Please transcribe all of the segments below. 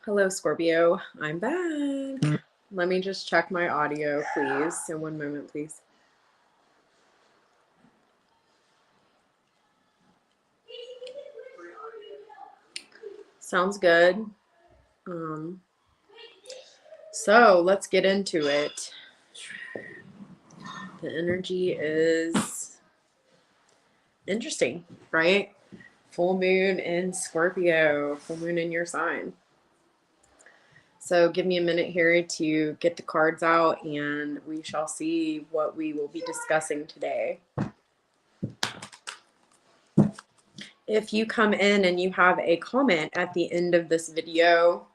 Hello, Scorpio. I'm back. Let me just check my audio, please. So one moment, please. Sounds good. So let's get into it. The energy is interesting, right? Full moon in Scorpio, full moon in your sign. So give me a minute here to get the cards out and we shall see what we will be discussing today. If you come in and you have a comment at the end of this video,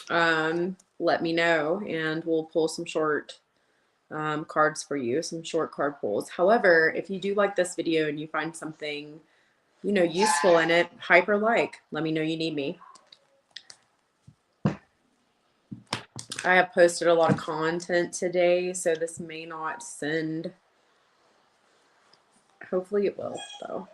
let me know and we'll pull some short cards for you, some short card pulls. However, if you do like this video and you find something, useful in it, hyper like, let me know you need me. I have posted a lot of content today, so this may not send. Hopefully it will, though.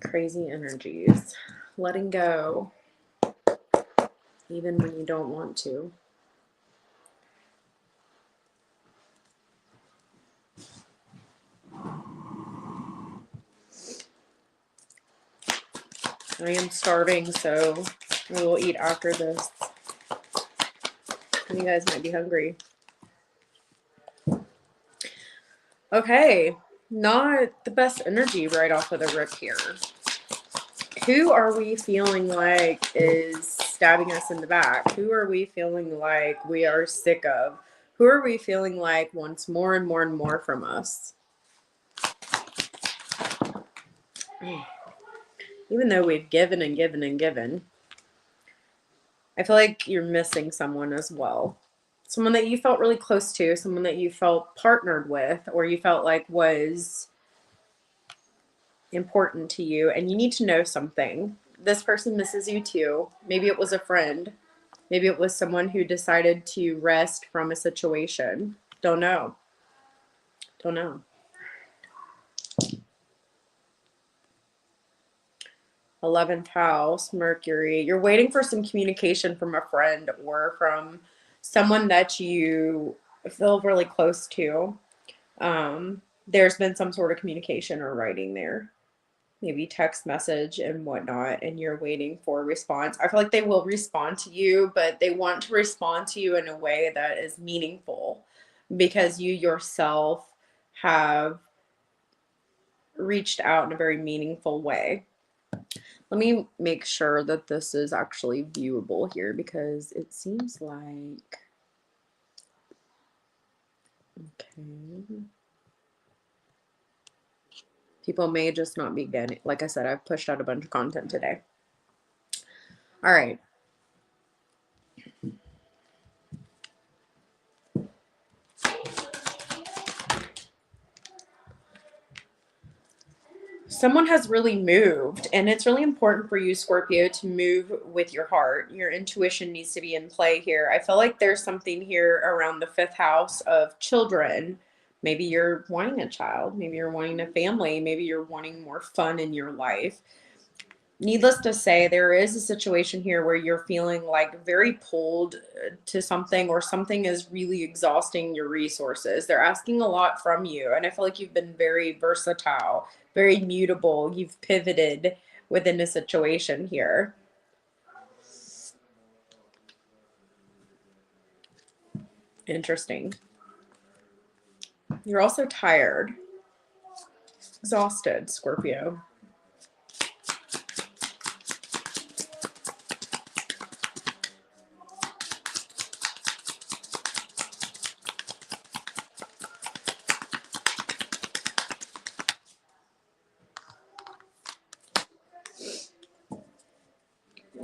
Crazy energies. Letting go, even when you don't want to. I am starving, so we will eat after this. You guys might be hungry. Okay, not the best energy right off of the rip here. Who are we feeling like is stabbing us in the back? Who are we feeling like we are sick of? Who are we feeling like wants more and more and more from us? Even though we've given and given and given, I feel like you're missing someone as well. Someone that you felt really close to, someone that you felt partnered with, or you felt like was important to you, and you need to know something. This person misses you too. Maybe it was a friend. Maybe it was someone who decided to rest from a situation. Don't know. Don't know. 11th house, Mercury. You're waiting for some communication from a friend or from someone that you feel really close to. There's been some sort of communication or writing there. Maybe text message and whatnot, and you're waiting for a response. I feel like they will respond to you, but they want to respond to you in a way that is meaningful because you yourself have reached out in a very meaningful way. Let me make sure that this is actually viewable here because it seems like, okay. People may just not be getting, like I said, I've pushed out a bunch of content today. All right. Someone has really moved, and it's really important for you, Scorpio, to move with your heart. Your intuition needs to be in play here. I feel like there's something here around the 5th house of children. Maybe you're wanting a child. Maybe you're wanting a family. Maybe you're wanting more fun in your life. Needless to say, there is a situation here where you're feeling like very pulled to something, or something is really exhausting your resources. They're asking a lot from you. And I feel like you've been very versatile, very mutable. You've pivoted within a situation here. Interesting. You're also tired, exhausted, Scorpio.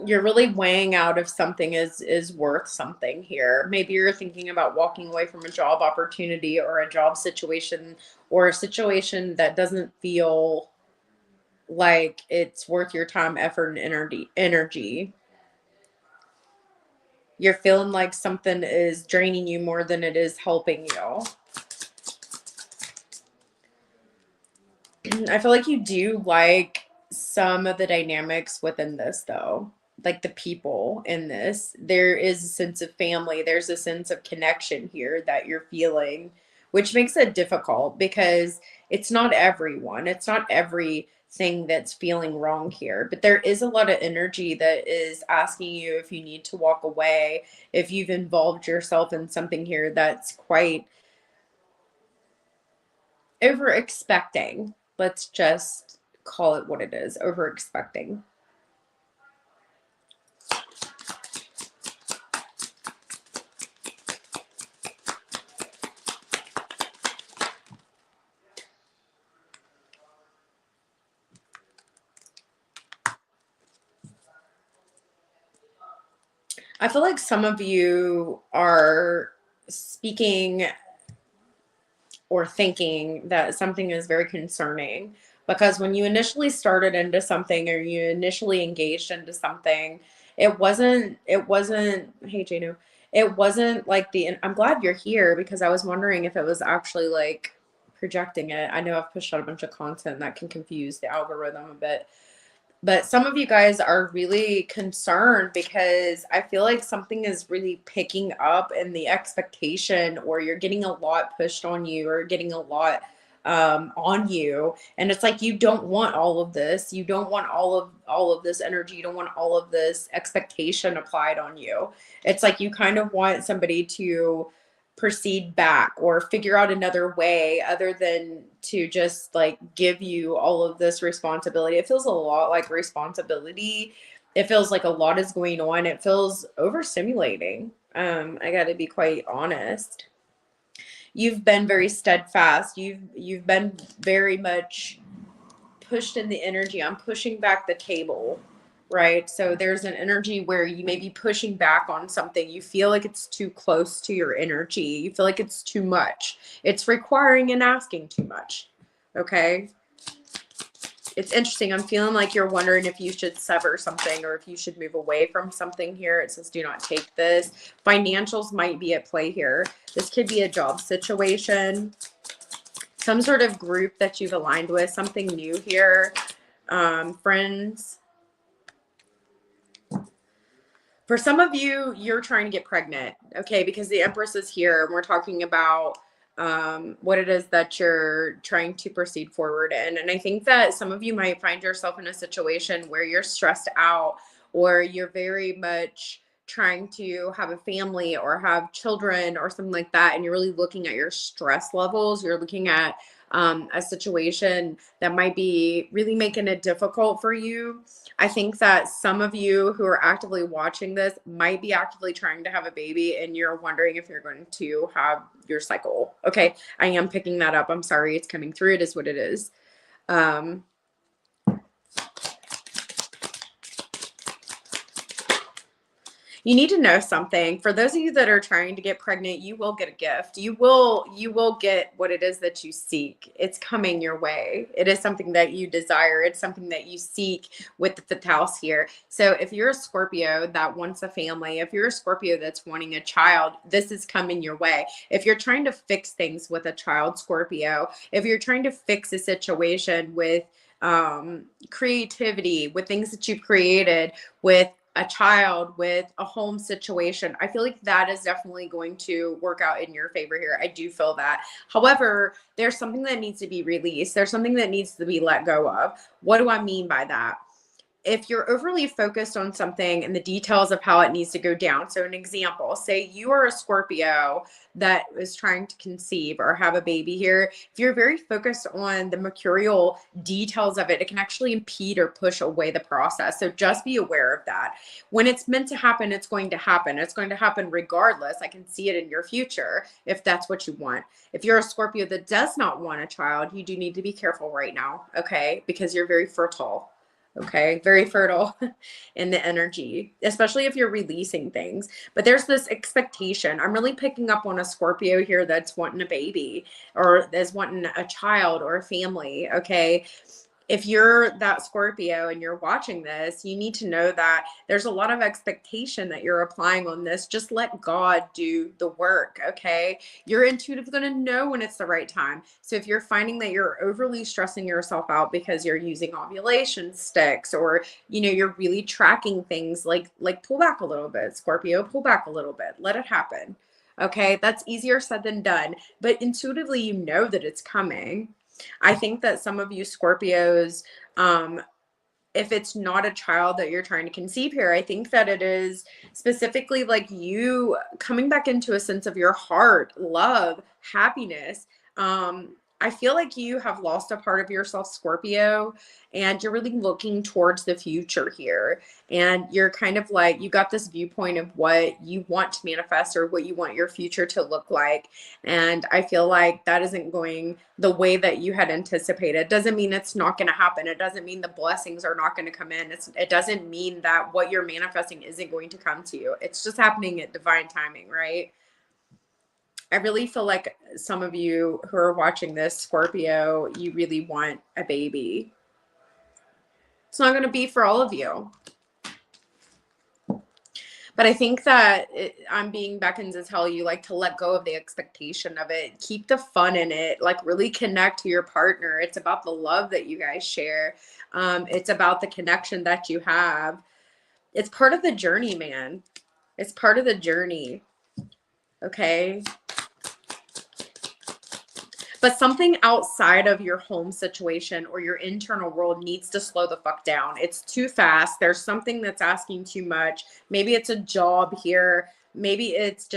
You're really weighing out if something is worth something here. Maybe you're thinking about walking away from a job opportunity or a job situation, or a situation that doesn't feel like it's worth your time, effort, and energy. You're feeling like something is draining you more than it is helping you. I feel like you do like some of the dynamics within this, though. Like the people in this. There is a sense of family, there's a sense of connection here that you're feeling, which makes it difficult because it's not everyone, it's not everything that's feeling wrong here. But there is a lot of energy that is asking you if you need to walk away, if you've involved yourself in something here that's quite over expecting. Let's just call it what it is, over expecting. I feel like some of you are speaking or thinking that something is very concerning because when you initially started into something or you initially engaged into something, it wasn't hey Jano, it wasn't like I'm glad you're here because I was wondering if it was actually like projecting it. I know I've pushed out a bunch of content that can confuse the algorithm a bit. But some of you guys are really concerned because I feel like something is really picking up in the expectation, or you're getting a lot pushed on you, or getting a lot on you. And it's like you don't want all of this. You don't want all of this energy. You don't want all of this expectation applied on you. It's like you kind of want somebody to proceed back or figure out another way other than to just like give you all of this responsibility. It feels a lot like responsibility. It feels like a lot is going on. It feels overstimulating. I got to be quite honest. You've been very steadfast. You've been very much pushed in the energy. I'm pushing back the table, right? So there's an energy where you may be pushing back on something. You feel like it's too close to your energy. You feel like it's too much. It's requiring and asking too much. Okay. It's interesting. I'm feeling like you're wondering if you should sever something or if you should move away from something here. It says do not take this. Financials might be at play here. This could be a job situation, some sort of group that you've aligned with, something new here. Friends. For some of you, you're trying to get pregnant, okay, because the Empress is here and we're talking about what it is that you're trying to proceed forward in. And I think that some of you might find yourself in a situation where you're stressed out, or you're very much trying to have a family or have children or something like that. And you're really looking at your stress levels. You're looking at a situation that might be really making it difficult for you. I think that some of you who are actively watching this might be actively trying to have a baby and you're wondering if you're going to have your cycle. Okay, I am picking that up. I'm sorry, it's coming through. It is what it is. You need to know something. For those of you that are trying to get pregnant, you will get a gift. You will get what it is that you seek. It's coming your way. It is something that you desire. It's something that you seek with the fifth house here. So if you're a Scorpio that wants a family, if you're a Scorpio that's wanting a child, this is coming your way. If you're trying to fix things with a child, Scorpio, if you're trying to fix a situation with creativity, with things that you've created, with a child, with a home situation, I feel like that is definitely going to work out in your favor here. I do feel that. However, there's something that needs to be released. There's something that needs to be let go of. What do I mean by that? If you're overly focused on something and the details of how it needs to go down. So an example, say you are a Scorpio that is trying to conceive or have a baby here. If you're very focused on the mercurial details of it, it can actually impede or push away the process. So just be aware of that. When it's meant to happen, it's going to happen. It's going to happen regardless. I can see it in your future if that's what you want. If you're a Scorpio that does not want a child, you do need to be careful right now, okay? Because you're very fertile. Okay, very fertile in the energy, especially if you're releasing things. But there's this expectation. I'm really picking up on a Scorpio here that's wanting a baby or is wanting a child or a family. Okay, if you're that Scorpio and you're watching this, you need to know that there's a lot of expectation that you're applying on this. Just let God do the work, okay? Your intuitive going to know when it's the right time. So if you're finding that you're overly stressing yourself out because you're using ovulation sticks, or you're really tracking things, like pull back a little bit, Scorpio, pull back a little bit. Let it happen. Okay? That's easier said than done, but intuitively you know that it's coming. I think that some of you Scorpios, if it's not a child that you're trying to conceive here, I think that it is specifically like you coming back into a sense of your heart, love, happiness. I feel like you have lost a part of yourself, Scorpio, and you're really looking towards the future here. And you're kind of like, you got this viewpoint of what you want to manifest or what you want your future to look like. And I feel like that isn't going the way that you had anticipated. Doesn't mean it's not going to happen. It doesn't mean the blessings are not going to come in. It doesn't mean that what you're manifesting isn't going to come to you. It's just happening at divine timing, right? I really feel like some of you who are watching this, Scorpio, you really want a baby. It's not going to be for all of you. But I think that I'm being beckoned to tell you, like, to let go of the expectation of it. Keep the fun in it. Like, really connect to your partner. It's about the love that you guys share. It's about the connection that you have. It's part of the journey, man. It's part of the journey. Okay? But something outside of your home situation or your internal world needs to slow the fuck down. It's too fast. There's something that's asking too much. Maybe it's a job here. Maybe it's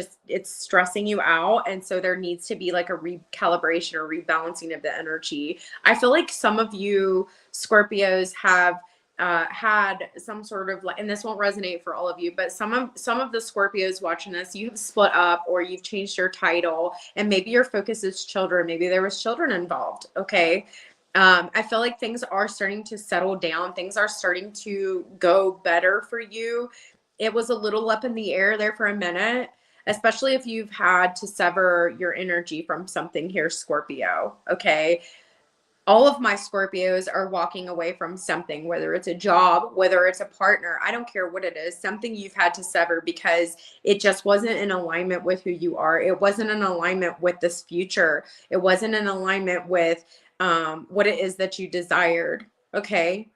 stressing you out. And so there needs to be like a recalibration or rebalancing of the energy. I feel like some of you Scorpios have had some sort of, like, and this won't resonate for all of you, but some of the Scorpios watching this, you have split up or you've changed your title, and maybe your focus is children. Maybe there was children involved. Okay. I feel like things are starting to settle down. Things are starting to go better for you. It was a little up in the air there for a minute, especially if you've had to sever your energy from something here, Scorpio. Okay. All of my Scorpios are walking away from something, whether it's a job, whether it's a partner, I don't care what it is, something you've had to sever because it just wasn't in alignment with who you are. It wasn't in alignment with this future. It wasn't in alignment with what it is that you desired. Okay.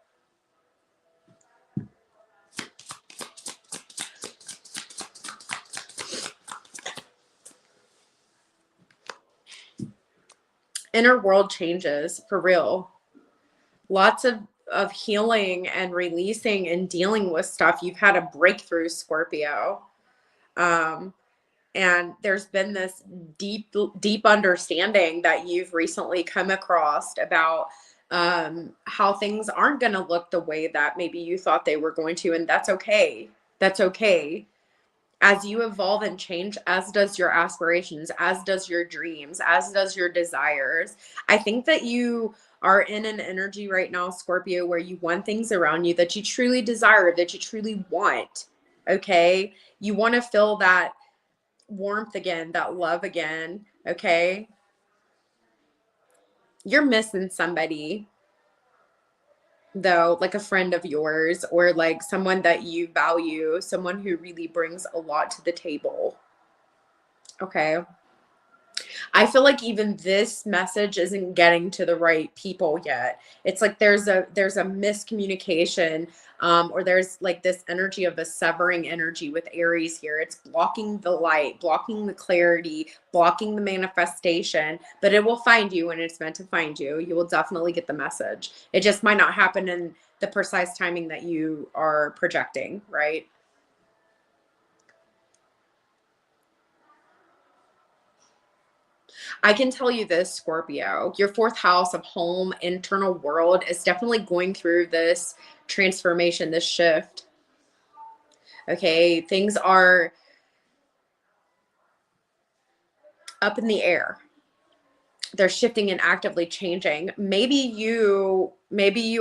Inner world changes for real. Lots of healing and releasing and dealing with stuff. You've had a breakthrough, Scorpio. And there's been this deep understanding that you've recently come across about how things aren't going to look the way that maybe you thought they were going to. And that's okay. That's okay. As you evolve and change, as does your aspirations, as does your dreams, as does your desires. I think that you are in an energy right now, Scorpio, where you want things around you that you truly desire, that you truly want. Okay. You want to feel that warmth again, that love again. Okay. You're missing somebody, though, like a friend of yours or like someone that you value, someone who really brings a lot to the table. Okay. I feel like even this message isn't getting to the right people yet. It's like there's a miscommunication, or there's like this energy of a severing energy with Aries here. It's blocking the light, blocking the clarity, blocking the manifestation, but it will find you when it's meant to find you. You will definitely get the message. It just might not happen in the precise timing that you are projecting, right? I can tell you this, Scorpio, your fourth house of home, internal world is definitely going through this transformation, this shift. Okay. Things are up in the air. They're shifting and actively changing. Maybe you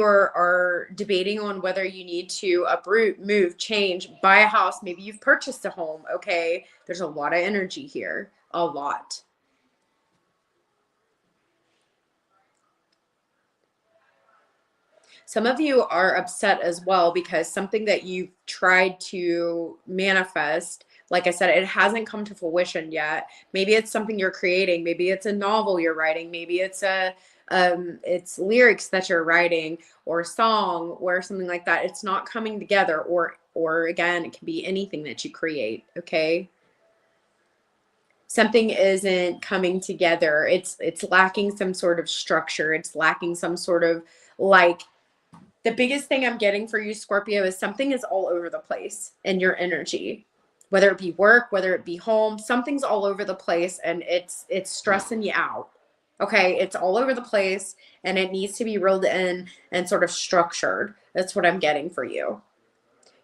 are debating on whether you need to uproot, move, change, buy a house. Maybe you've purchased a home. Okay. There's a lot of energy here. A lot. Some of you are upset as well because something that you've tried to manifest, like I said, it hasn't come to fruition yet. Maybe it's something you're creating. Maybe it's a novel you're writing. Maybe it's lyrics that you're writing or a song or something like that. It's not coming together, or again, it can be anything that you create. Okay. Something isn't coming together. It's lacking some sort of structure. It's lacking some sort of, like, the biggest thing I'm getting for you, Scorpio, is something is all over the place in your energy, whether it be work, whether it be home, something's all over the place and it's stressing you out. Okay. It's all over the place and it needs to be reeled in and sort of structured. That's what I'm getting for you.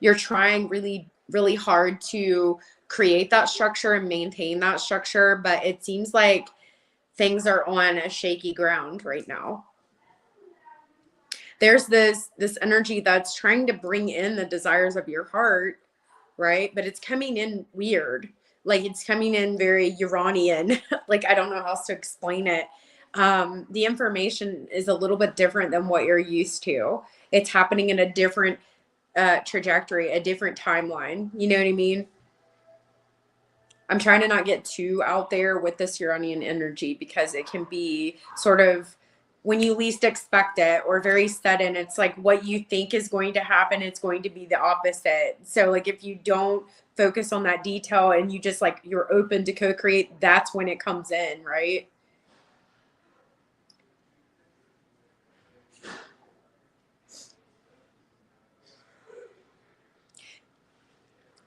You're trying really, really hard to create that structure and maintain that structure, but it seems like things are on a shaky ground right now. There's this energy that's trying to bring in the desires of your heart, right? But it's coming in weird. Like, it's coming in very Uranian. Like, I don't know how else to explain it. The information is a little bit different than what you're used to. It's happening in a different trajectory, a different timeline. You know what I mean? I'm trying to not get too out there with this Uranian energy because it can be sort of when you least expect it or very sudden. It's like what you think is going to happen, it's going to be the opposite. So like if you don't focus on that detail and you just like you're open to co-create, that's when it comes in, right?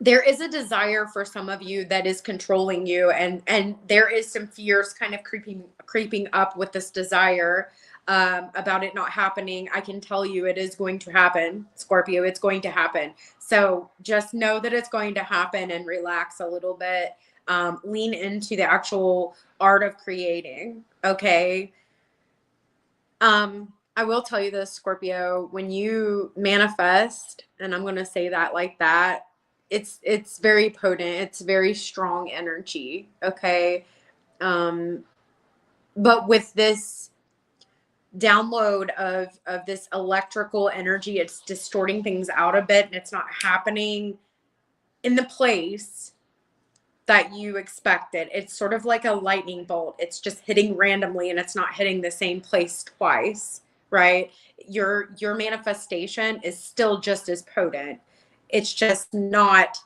There is a desire for some of you that is controlling you, and there is some fears kind of creeping up with this desire about it not happening. I can tell you it is going to happen, Scorpio. It's going to happen. So just know that it's going to happen and relax a little bit. Lean into the actual art of creating. Okay. I will tell you this, Scorpio, when you manifest, and I'm going to say that like that, it's very potent. It's very strong energy. Okay. But with this download of this electrical energy, it's distorting things out a bit and it's not happening in the place that you expected. It's sort of like a lightning bolt. It's just hitting randomly and it's not hitting the same place twice, right? Your manifestation is still just as potent. It's just not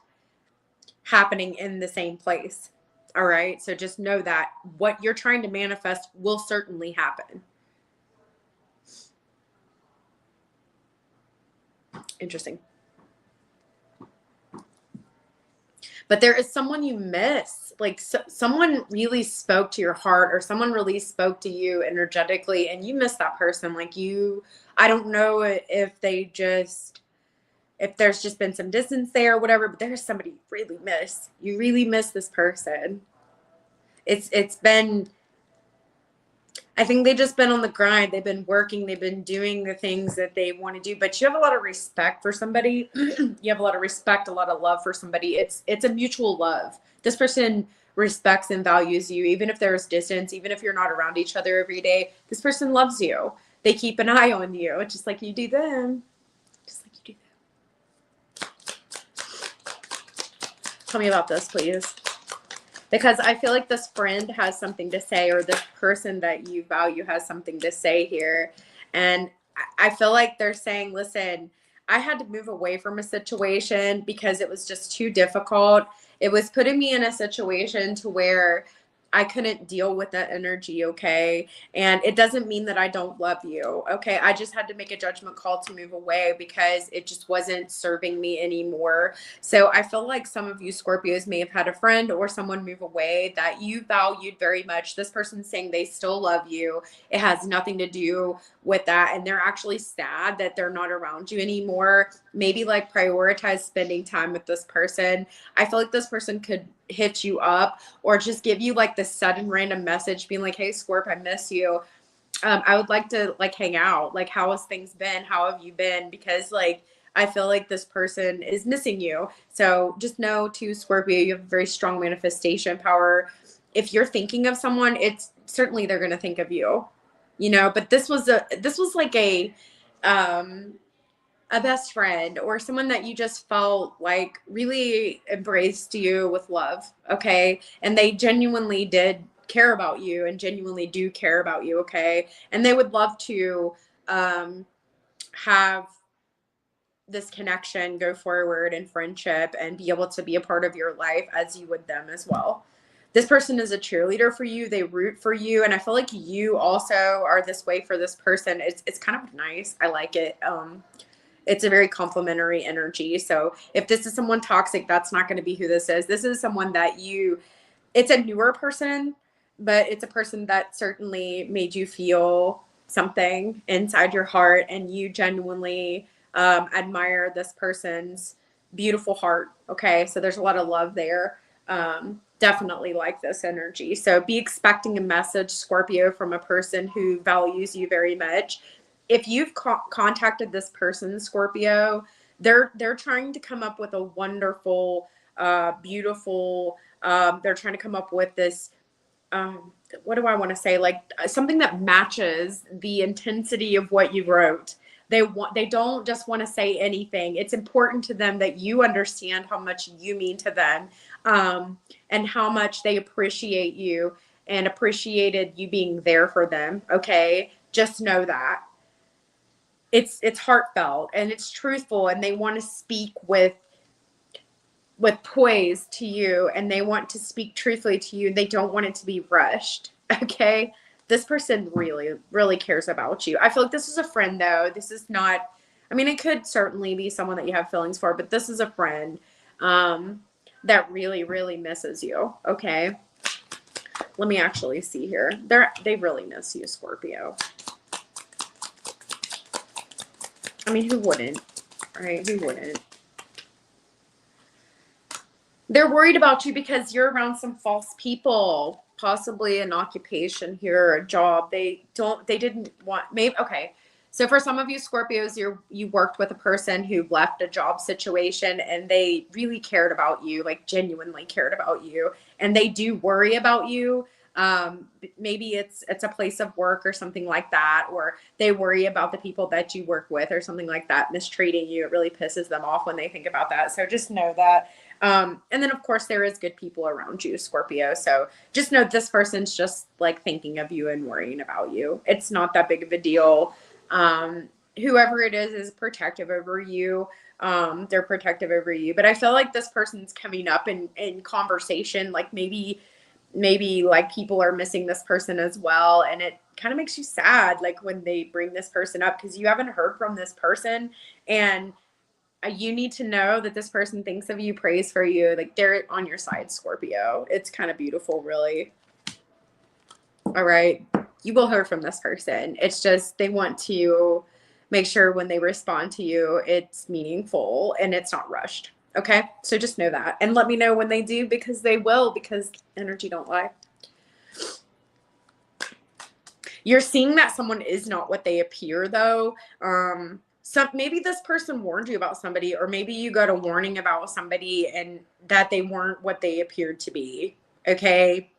happening in the same place. All right. So just know that what you're trying to manifest will certainly happen. Interesting. But there is someone you miss, like someone really spoke to your heart or someone really spoke to you energetically and you miss that person. Like I don't know if there's just been some distance there or whatever, but there's somebody you really miss. You really miss this person. It's been, I think they've just been on the grind. They've been working. They've been doing the things that they want to do. But you have a lot of respect for somebody. You have a lot of respect, a lot of love for somebody. It's a mutual love. This person respects and values you, even if there's distance, even if you're not around each other every day. This person loves you. They keep an eye on you, just like you do them. Just like you do them. Tell me about this, please. Because I feel like this friend has something to say, or this person that you value has something to say here. And I feel like they're saying, listen, I had to move away from a situation because it was just too difficult. It was putting me in a situation to where I couldn't deal with that energy, okay? And it doesn't mean that I don't love you, okay? I just had to make a judgment call to move away because it just wasn't serving me anymore. So I feel like some of you Scorpios may have had a friend or someone move away that you valued very much. This person's saying they still love you. It has nothing to do with that. And they're actually sad that they're not around you anymore. Maybe like prioritize spending time with this person. I feel like this person could hit you up or just give you like this sudden random message being like, hey Scorp, I miss you. I would like to like hang out. Like, how has things been? How have you been? Because like I feel like this person is missing you. So just know too, Scorpio, you have very strong manifestation power. If you're thinking of someone, it's certainly they're going to think of you, you know. But this was like a a best friend or someone that you just felt like really embraced you with love, okay? And they genuinely did care about you and genuinely do care about you, okay? And they would love to have this connection go forward in friendship and be able to be a part of your life as you would them as well. This person is a cheerleader for you. They root for you. And I feel like you also are this way for this person. It's kind of nice. I like it. It's a very complimentary energy. So if this is someone toxic, that's not going to be who this is. This is someone that it's a newer person, but it's a person that certainly made you feel something inside your heart, and you genuinely admire this person's beautiful heart. Okay. So there's a lot of love there. Definitely like this energy. So be expecting a message, Scorpio, from a person who values you very much. If you've contacted this person, Scorpio, they're trying to come up with a wonderful, beautiful, they're trying to come up with this, what do I want to say? Like something that matches the intensity of what you wrote. They don't just want to say anything. It's important to them that you understand how much you mean to them, and how much they appreciate you and appreciated you being there for them. Okay. Just know that it's heartfelt and it's truthful, and they want to speak with poise to you, and they want to speak truthfully to you. They don't want it to be rushed. Okay. This person really, really cares about you. I feel like this is a friend though. This is not, I mean, it could certainly be someone that you have feelings for, but this is a friend, that really, really misses you. Okay. Let me actually see here. They really miss you, Scorpio. I mean, who wouldn't, right? Who wouldn't? They're worried about you because you're around some false people, possibly an occupation here, a job. They didn't want, maybe, okay. So for some of you Scorpios, you worked with a person who left a job situation and they really cared about you, like genuinely cared about you. And they do worry about you. Maybe it's a place of work or something like that, or they worry about the people that you work with or something like that mistreating you. It really pisses them off when they think about that. So just know that. And then of course there is good people around you, Scorpio. So just know this person's just like thinking of you and worrying about you. It's not that big of a deal. Whoever it is protective over you. They're protective over you, but I feel like this person's coming up in conversation, like maybe like people are missing this person as well. And it kind of makes you sad, like when they bring this person up, because you haven't heard from this person, and you need to know that this person thinks of you, prays for you, like they're on your side, Scorpio. It's kind of beautiful, really. All right. You will hear from this person. It's just they want to make sure when they respond to you, it's meaningful and it's not rushed. Okay. So just know that. And let me know when they do, because they will, because energy don't lie. You're seeing that someone is not what they appear though. Maybe this person warned you about somebody, or maybe you got a warning about somebody and that they weren't what they appeared to be. Okay.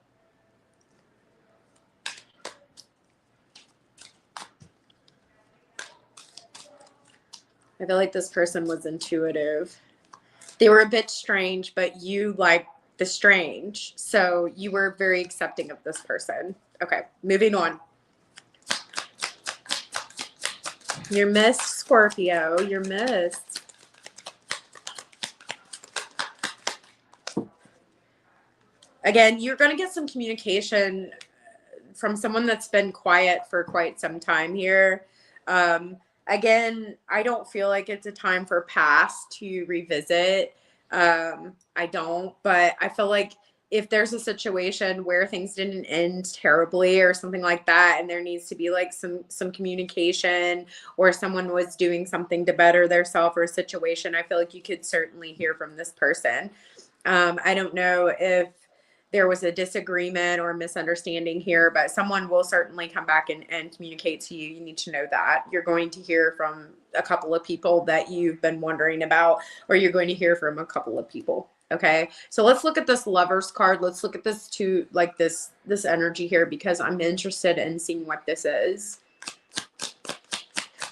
I feel like this person was intuitive. They were a bit strange, but you like the strange. So you were very accepting of this person. Okay, moving on. You're missed, Scorpio. You're missed. Again, you're going to get some communication from someone that's been quiet for quite some time here. Again, I don't feel like it's a time for past to revisit. I don't, but I feel like if there's a situation where things didn't end terribly or something like that, and there needs to be like some communication, or someone was doing something to better their self or a situation, I feel like you could certainly hear from this person. I don't know if there was a disagreement or misunderstanding here, but someone will certainly come back and communicate to you. You need to know that. You're going to hear from a couple of people that you've been wondering about, or you're going to hear from a couple of people. Okay. So let's look at this Lovers card. Let's look at this this energy here, because I'm interested in seeing what this is.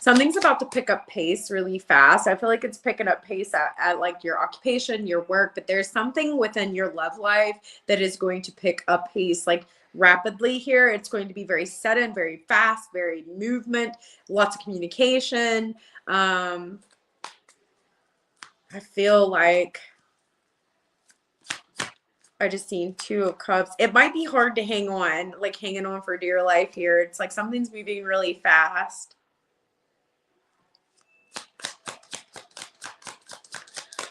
Something's about to pick up pace really fast. I feel like it's picking up pace at like your occupation, your work, but there's something within your love life that is going to pick up pace like rapidly here. It's going to be very sudden, very fast, very movement, lots of communication. I feel like I just seen 2 of Cups. It might be hard to hang on, like hanging on for dear life here. It's like something's moving really fast.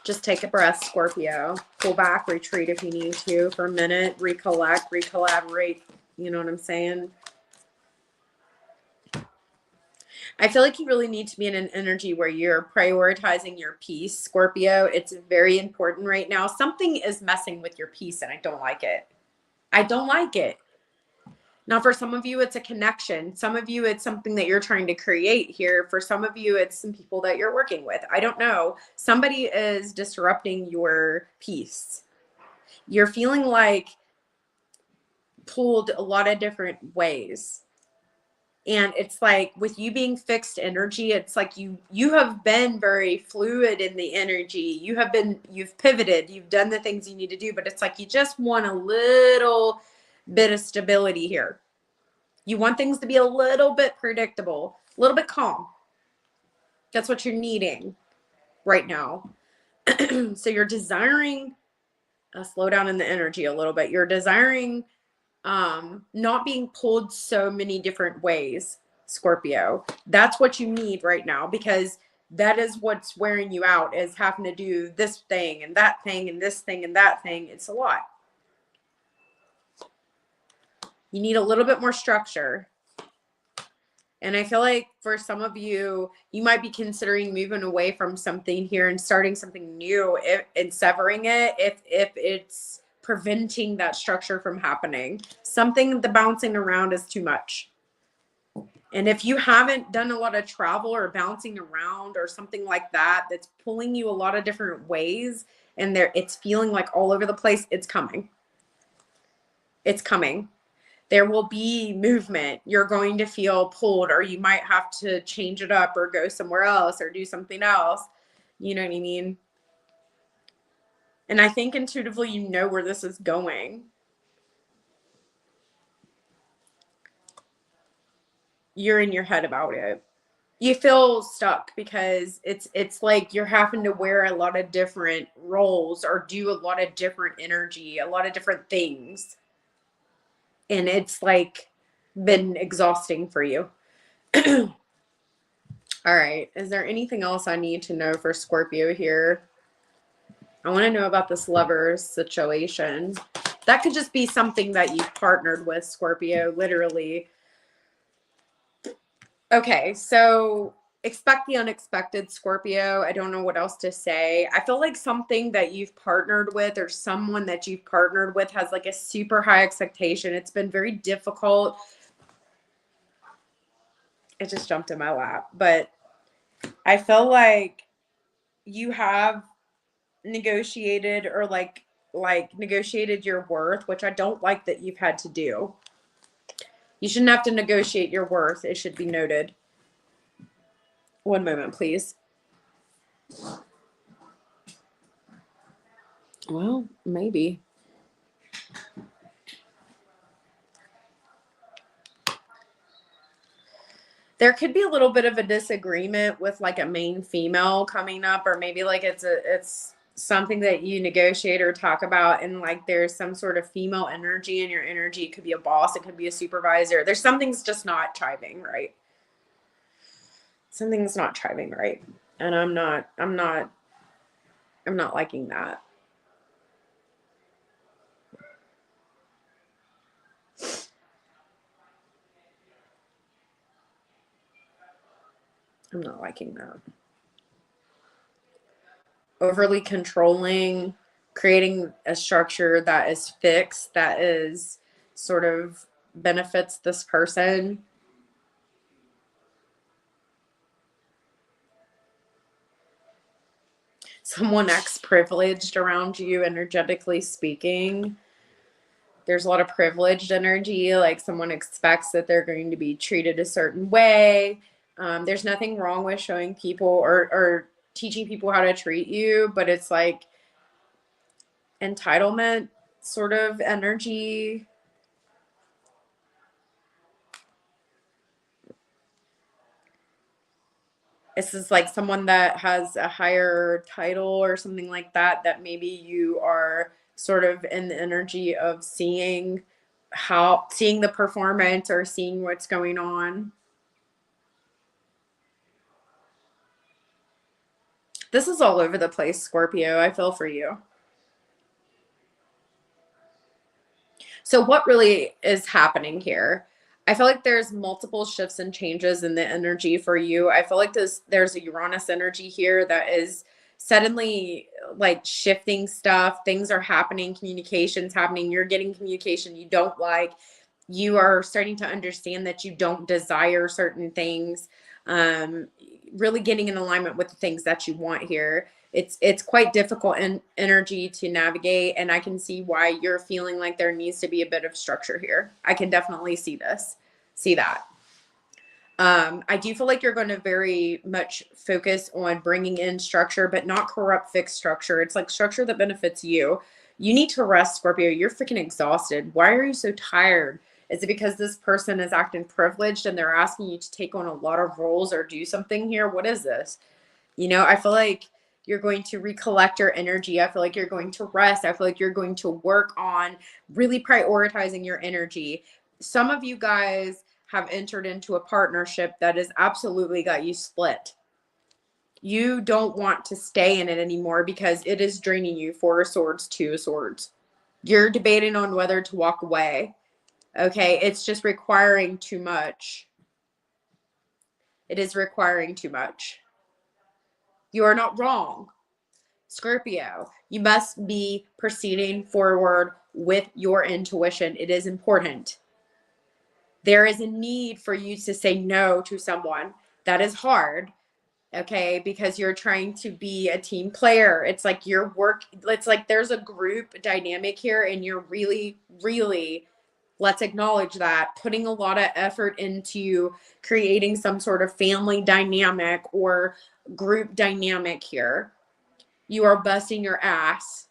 Just take a breath, Scorpio. Pull back, retreat if you need to for a minute. Recollect, recollaborate. You know what I'm saying? I feel like you really need to be in an energy where you're prioritizing your peace, Scorpio. It's very important right now. Something is messing with your peace, and I don't like it. I don't like it. Now, for some of you, it's a connection. Some of you, it's something that you're trying to create here. For some of you, it's some people that you're working with. I don't know. Somebody is disrupting your peace. You're feeling like pulled a lot of different ways. And it's like with you being fixed energy, it's like you have been very fluid in the energy. You've pivoted, you've done the things you need to do, but it's like you just want a little bit of stability here. You want things to be a little bit predictable, a little bit calm. That's what you're needing right now. So you're desiring a slow down in the energy a little bit. You're desiring not being pulled so many different ways, Scorpio. That's what you need right now, because that is what's wearing you out, is having to do this thing and that thing and this thing and that thing. It's a lot. You need a little bit more structure. And I feel like for some of you, you might be considering moving away from something here and starting something new and severing it if it's preventing that structure from happening. Something, the bouncing around is too much. And if you haven't done a lot of travel or bouncing around or something like that, that's pulling you a lot of different ways, and it's feeling like all over the place, it's coming. It's coming. There will be movement. You're going to feel pulled, or you might have to change it up or go somewhere else or do something else. You know what I mean? And I think intuitively you know where this is going. You're in your head about it. You feel stuck because it's like you're having to wear a lot of different roles or do a lot of different energy, a lot of different things. And it's like been exhausting for you. All right. Is there anything else I need to know for Scorpio here? I want to know about this Lovers situation. That could just be something that you've partnered with, Scorpio, literally. Okay, so expect the unexpected, Scorpio. I don't know what else to say. I feel like something that you've partnered with or someone that you've partnered with has like a super high expectation. It's been very difficult. It just jumped in my lap. But I feel like you have negotiated or like negotiated your worth, which I don't like that you've had to do. You shouldn't have to negotiate your worth. It should be noted. One moment, please. Well, maybe. There could be a little bit of a disagreement with like a main female coming up, or maybe like it's something that you negotiate or talk about, and like there's some sort of female energy in your energy. It could be a boss, it could be a supervisor. There's something's just not chiving right. Something's not chiving right. And I'm not liking that. I'm not liking that. Overly controlling, creating a structure that is fixed, that is sort of benefits this person. Someone ex-privileged around you, energetically speaking. There's a lot of privileged energy, like someone expects that they're going to be treated a certain way. There's nothing wrong with showing people or teaching people how to treat you, but it's like entitlement sort of energy. This is like someone that has a higher title or something like that, that maybe you are sort of in the energy of seeing the performance or seeing what's going on. This is all over the place, Scorpio. I feel for you. So what really is happening here? I feel like there's multiple shifts and changes in the energy for you. I feel like there's a Uranus energy here that is suddenly like shifting stuff. Things are happening, communications happening. You're getting communication you don't like. You are starting to understand that you don't desire certain things. Um, really getting in alignment with the things that you want here. It's quite difficult energy to navigate, and I can see why you're feeling like there needs to be a bit of structure here. I can definitely see that. I do feel like you're going to very much focus on bringing in structure, but not corrupt fixed structure. It's like structure that benefits you. You need to rest, Scorpio. You're freaking exhausted. Why are you so tired? Is it because this person is acting privileged and they're asking you to take on a lot of roles or do something here? What is this? I feel like you're going to recollect your energy. I feel like you're going to rest. I feel like you're going to work on really prioritizing your energy. Some of you guys have entered into a partnership that has absolutely got you split. You don't want to stay in it anymore because it is draining you. 4 of Swords, 2 of Swords. You're debating on whether to walk away. Okay, it's just requiring too much. It is requiring too much. You are not wrong, Scorpio. You must be proceeding forward with your intuition. It is important. There is a need for you to say no to someone. That is hard, okay? Because you're trying to be a team player. It's like it's like there's a group dynamic here, and you're really, really, let's acknowledge that, putting a lot of effort into creating some sort of family dynamic or group dynamic here. You are busting your ass.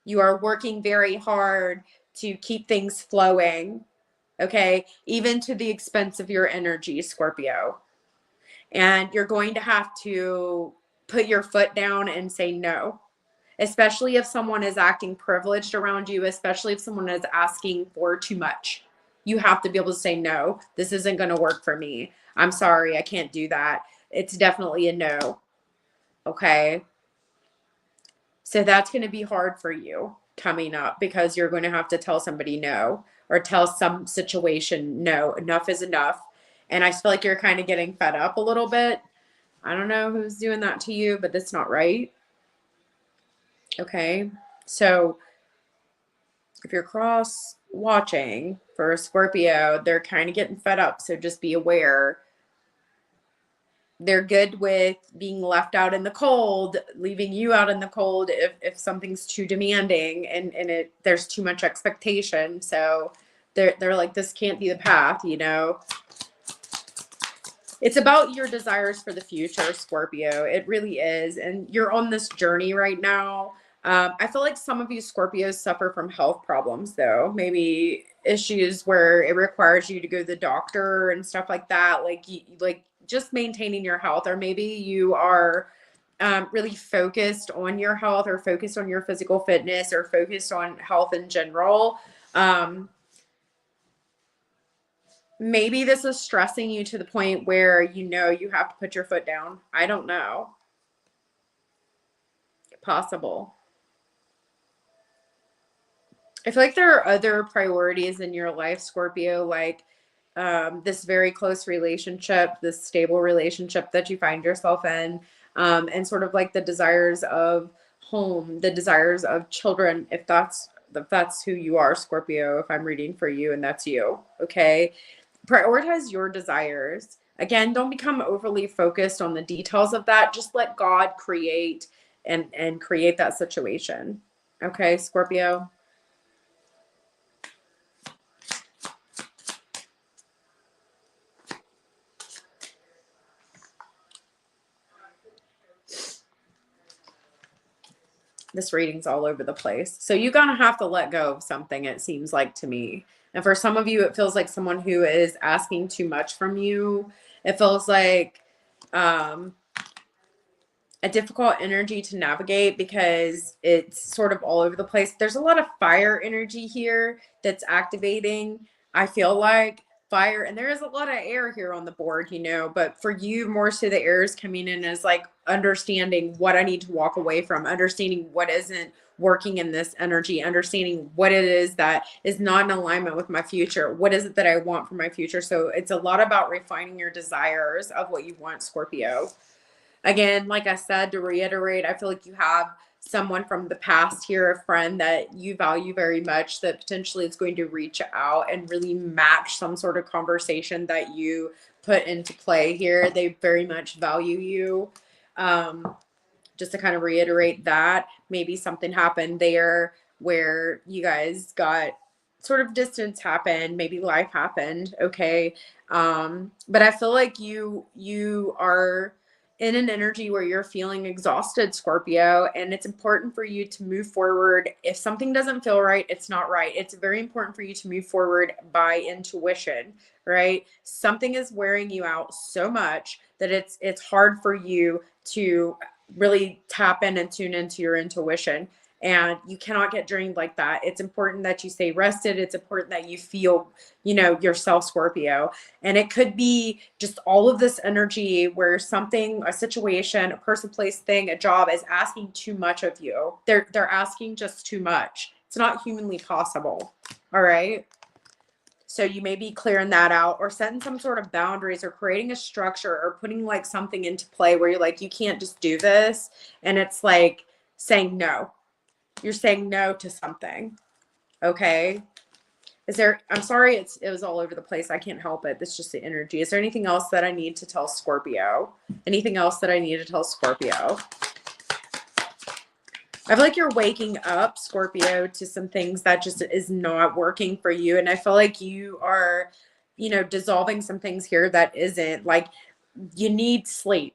You are working very hard to keep things flowing, okay? Even to the expense of your energy, Scorpio. And you're going to have to put your foot down and say no, especially if someone is acting privileged around you, especially if someone is asking for too much. You have to be able to say no. This isn't going to work for me. I'm sorry, I can't do that. It's definitely a no. Okay? So that's going to be hard for you coming up because you're going to have to tell somebody no, or tell some situation no. Enough is enough. And I feel like you're kind of getting fed up a little bit. I don't know who's doing that to you, but that's not right. Okay. So if you're cross watching for a Scorpio, they're kind of getting fed up. So just be aware. They're good with being left out in the cold, leaving you out in the cold if something's too demanding and there's too much expectation. So they're like, this can't be the path, It's about your desires for the future, Scorpio. It really is. And you're on this journey right now. I feel like some of you Scorpios suffer from health problems, though. Maybe issues where it requires you to go to the doctor and stuff like that. Like just maintaining your health, or maybe you are really focused on your health, or focused on your physical fitness, or focused on health in general. Maybe this is stressing you to the point where you have to put your foot down. I don't know. Possible. I feel like there are other priorities in your life, Scorpio, like this very close relationship, this stable relationship that you find yourself in, and sort of like the desires of home, the desires of children, if that's who you are, Scorpio, if I'm reading for you and that's you, okay? Prioritize your desires. Again, don't become overly focused on the details of that. Just let God create and create that situation. Okay, Scorpio? This reading's all over the place. So you're gonna have to let go of something, it seems like to me. And for some of you, it feels like someone who is asking too much from you. It feels like a difficult energy to navigate because it's sort of all over the place. There's a lot of fire energy here that's activating. I feel like fire, and there is a lot of air here on the board, you know, but for you, more so the air is coming in as like understanding what I need to walk away from, understanding what isn't working in this energy, understanding what it is that is not in alignment with my future. What is it that I want for my future? So it's a lot about refining your desires of what you want, Scorpio. Again, like I said, to reiterate, I feel like you have someone from the past here, a friend that you value very much, that potentially is going to reach out and really match some sort of conversation that you put into play here. They very much value you. Just to kind of reiterate that, maybe something happened there where you guys got sort of distance happened, maybe life happened, okay? But I feel like you are in an energy where you're feeling exhausted, Scorpio, and it's important for you to move forward. If something doesn't feel right, it's not right. It's very important for you to move forward by intuition, right? Something is wearing you out so much that it's hard for you to really tap in and tune into your intuition. And you cannot get drained like that. It's important that you stay rested. It's important that you feel, you know, yourself, Scorpio. And it could be just all of this energy where something, a situation, a person, place, thing, a job is asking too much of you. They're asking just too much. It's not humanly possible. All right. So you may be clearing that out or setting some sort of boundaries or creating a structure or putting like something into play where you're like, you can't just do this. And it's like saying no. You're saying no to something. Okay. Is there, I'm sorry, it was all over the place. I can't help it. It's just the energy. Is there anything else that I need to tell Scorpio? Anything else that I need to tell Scorpio? I feel like you're waking up, Scorpio, to some things that just is not working for you. And I feel like you are, you know, dissolving some things here that isn't. Like, you need sleep.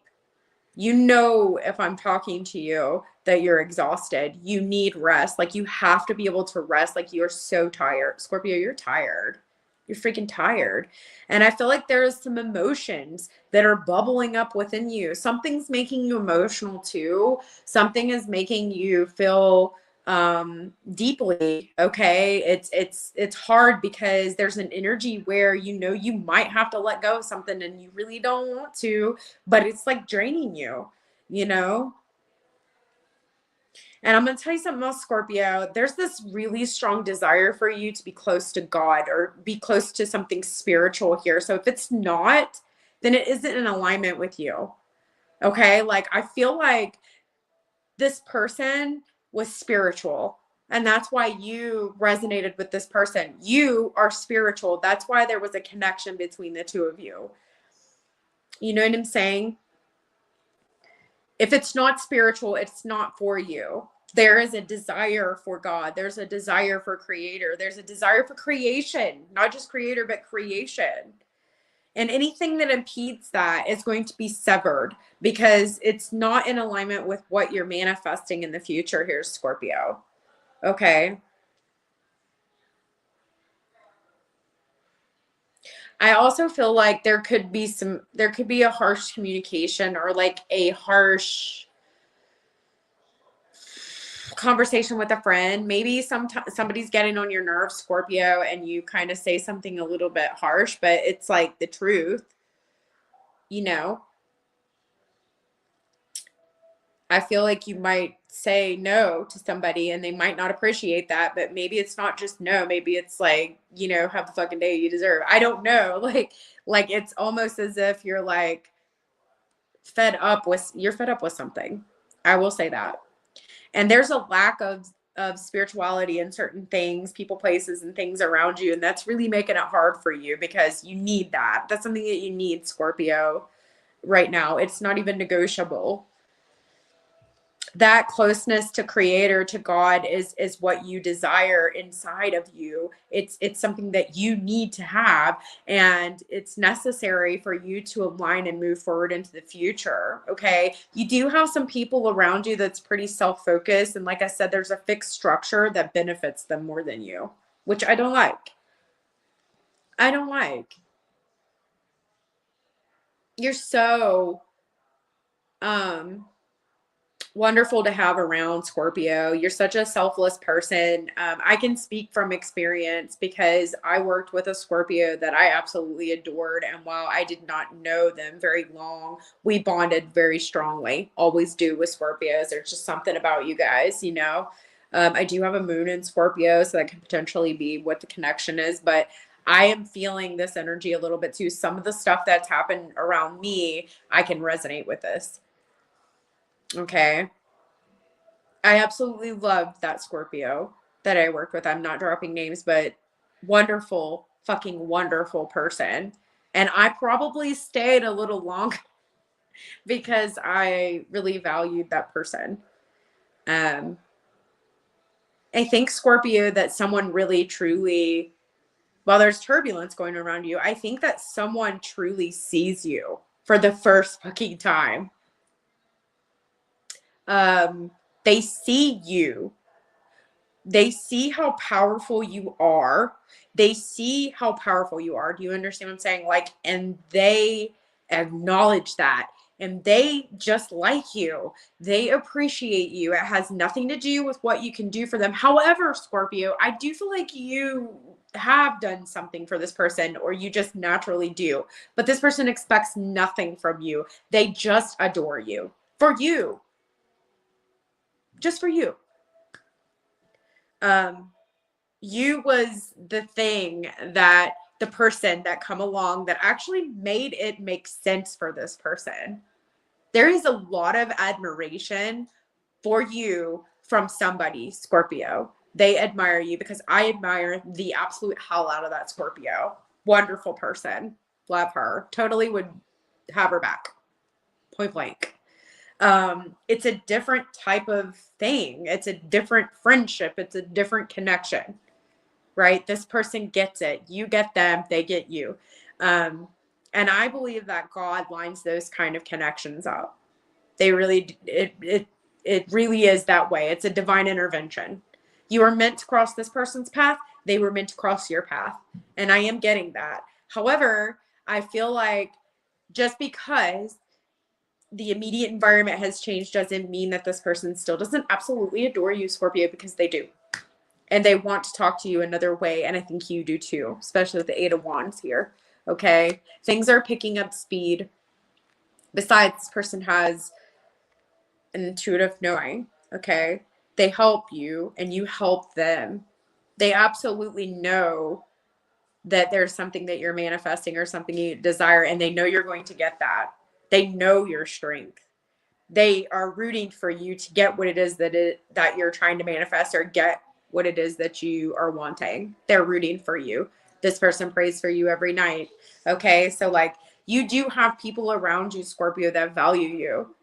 You know, if I'm talking to you that you're exhausted, you need rest. Like, you have to be able to rest. Like, you're so tired. Scorpio, you're tired. You're freaking tired. And I feel like there's some emotions that are bubbling up within you. Something's making you emotional too. Something is making you feel deeply. Okay. It's hard because there's an energy where, you know, you might have to let go of something and you really don't want to, but it's like draining you, you know? And I'm going to tell you something else, Scorpio. There's this really strong desire for you to be close to God or be close to something spiritual here. So if it's not, then it isn't in alignment with you. Okay. Like, I feel like this person was spiritual. And that's why you resonated with this person. You are spiritual. That's why there was a connection between the two of you. You know what I'm saying? If it's not spiritual, it's not for you. There is a desire for God. There's a desire for creator. There's a desire for creation, not just creator, but creation. And anything that impedes that is going to be severed because it's not in alignment with what you're manifesting in the future here, Scorpio. Okay. I also feel like there could be a harsh communication or like a harsh conversation with a friend. Maybe somebody's getting on your nerves, Scorpio, and you kind of say something a little bit harsh, but it's like the truth, you know? I feel like you might say no to somebody and they might not appreciate that, but maybe it's not just no. Maybe it's like, you know, have the fucking day you deserve. I don't know. Like it's almost as if you're like you're fed up with something. I will say that. And there's a lack of spirituality in certain things, people, places, and things around you. And that's really making it hard for you because you need that. That's something that you need, Scorpio, right now. It's not even negotiable. that closeness to creator, to God, is what you desire inside of you. It's something that you need to have, and it's necessary for you to align and move forward into the future. Okay, you do have some people around you that's pretty self-focused, and like I said, there's a fixed structure that benefits them more than you, which I don't like. I don't like. You're so wonderful to have around, Scorpio. You're such a selfless person. I can speak from experience because I worked with a Scorpio that I absolutely adored. And while I did not know them very long, we bonded very strongly. Always do with Scorpios. There's just something about you guys, you know. I do have a moon in Scorpio, so that could potentially be what the connection is. But I am feeling this energy a little bit too. Some of the stuff that's happened around me, I can resonate with this. Okay. I absolutely loved that Scorpio that I worked with. I'm not dropping names, but wonderful, fucking wonderful person. And I probably stayed a little long because I really valued that person. Um, I think, Scorpio, that someone really truly, while there's turbulence going around you, I think that someone truly sees you for the first fucking time. They see you. They see how powerful you are. They see how powerful you are. Do you understand what I'm saying? Like, and they acknowledge that. And they just like you. They appreciate you. It has nothing to do with what you can do for them. However, Scorpio, I do feel like you have done something for this person, or you just naturally do. But this person expects nothing from you. They just adore you. For you. Just for you. You was the thing that the person that come along that actually made it make sense for this person. There is a lot of admiration for you from somebody, Scorpio. They admire you because I admire the absolute hell out of that Scorpio. Wonderful person. Love her. Totally would have her back. Point blank. It's a different type of thing. It's a different friendship. It's a different connection, right? This person gets it. You get them, they get you. And I believe that God lines those kind of connections up. They really, it really is that way. It's a divine intervention. You are meant to cross this person's path. They were meant to cross your path. And I am getting that. However, I feel like just because the immediate environment has changed doesn't mean that this person still doesn't absolutely adore you, Scorpio, because they do. And they want to talk to you another way. And I think you do too, especially with the Eight of Wands here. Okay. Things are picking up speed. Besides, this person has an intuitive knowing. Okay. They help you and you help them. They absolutely know that there's something that you're manifesting or something you desire, and they know you're going to get that. They know your strength. They are rooting for you to get what it is that you're trying to manifest, or get what it is that you are wanting. They're rooting for you. This person prays for you every night. Okay. So like, you do have people around you, Scorpio, that value you.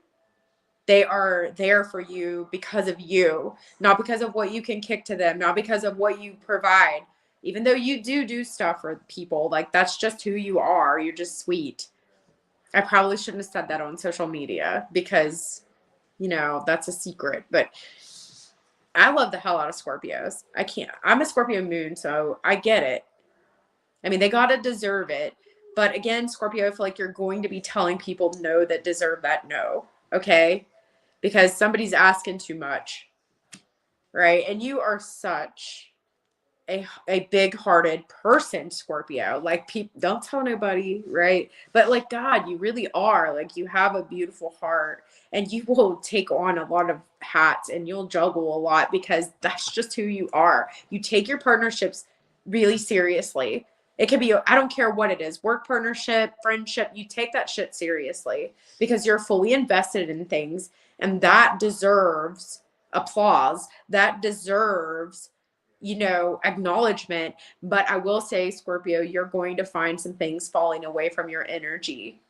They are there for you because of you, not because of what you can kick to them, not because of what you provide. Even though you do stuff for people, like that's just who you are. You're just sweet. I probably shouldn't have said that on social media because, you know, that's a secret. But I love the hell out of Scorpios. I can't. I'm a Scorpio moon, so I get it. I mean, they gotta deserve it. But again, Scorpio, I feel like you're going to be telling people no that deserve that no. Okay? Because somebody's asking too much. Right? And you are such a big-hearted person, Scorpio. Like, people don't tell nobody, right? But like, God, you really are. Like, you have a beautiful heart, and you will take on a lot of hats, and you'll juggle a lot because that's just who you are. You take your partnerships really seriously. It could be, I don't care what it is, work partnership, friendship, you take that shit seriously because you're fully invested in things, and that deserves applause. That deserves, you know, acknowledgement. But I will say, Scorpio, you're going to find some things falling away from your energy.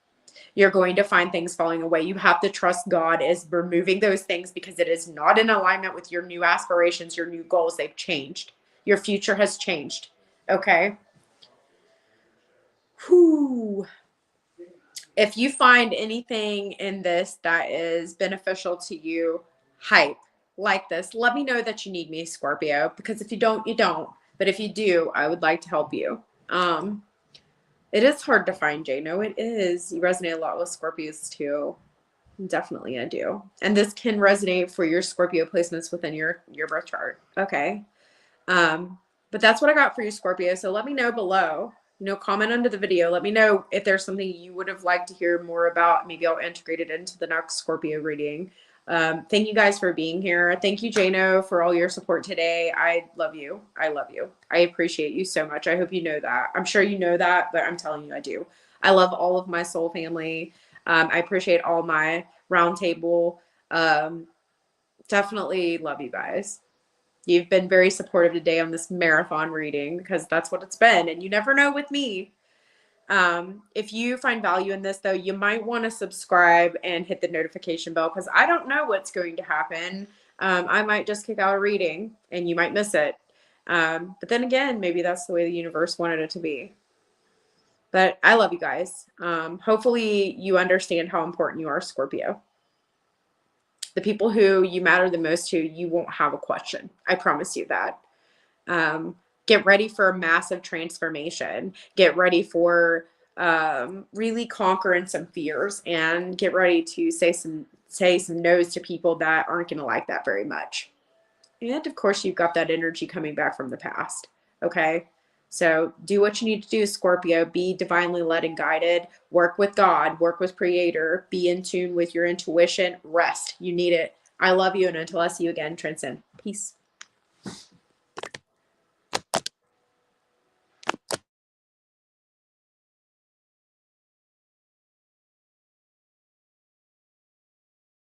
You're going to find things falling away. You have to trust God is removing those things because it is not in alignment with your new aspirations, your new goals. They've changed. Your future has changed. Okay. Whew. If you find anything in this that is beneficial to you, hype like this, let me know that you need me, Scorpio, because if you don't, you don't. But if you do, I would like to help you. It is hard to find, Jano. It is. You resonate a lot with Scorpios too. Definitely, I do. And this can resonate for your Scorpio placements within your birth chart. Okay. But that's what I got for you, Scorpio. So let me know below. Comment under the video. Let me know if there's something you would have liked to hear more about. Maybe I'll integrate it into the next Scorpio reading. Thank you guys for being here. Thank you, Jano, for all your support today. I love you. I love you. I appreciate you so much. I hope you know that. I'm sure you know that, but I'm telling you, I do. I love all of my soul family. I appreciate all my roundtable. Definitely love you guys. You've been very supportive today on this marathon reading because that's what it's been. And you never know with me. If you find value in this, though, you might want to subscribe and hit the notification bell because I don't know what's going to happen. I might just kick out a reading and you might miss it. But then again, maybe that's the way the universe wanted it to be. But I love you guys. Hopefully you understand how important you are, Scorpio. The people who you matter the most to, you won't have a question. I promise you that. Get ready for a massive transformation. Get ready for really conquering some fears and get ready to say some no's to people that aren't going to like that very much. And of course, you've got that energy coming back from the past. Okay. So do what you need to do, Scorpio. Be divinely led and guided. Work with God. Work with Creator. Be in tune with your intuition. Rest. You need it. I love you. And until I see you again, transcend. Peace.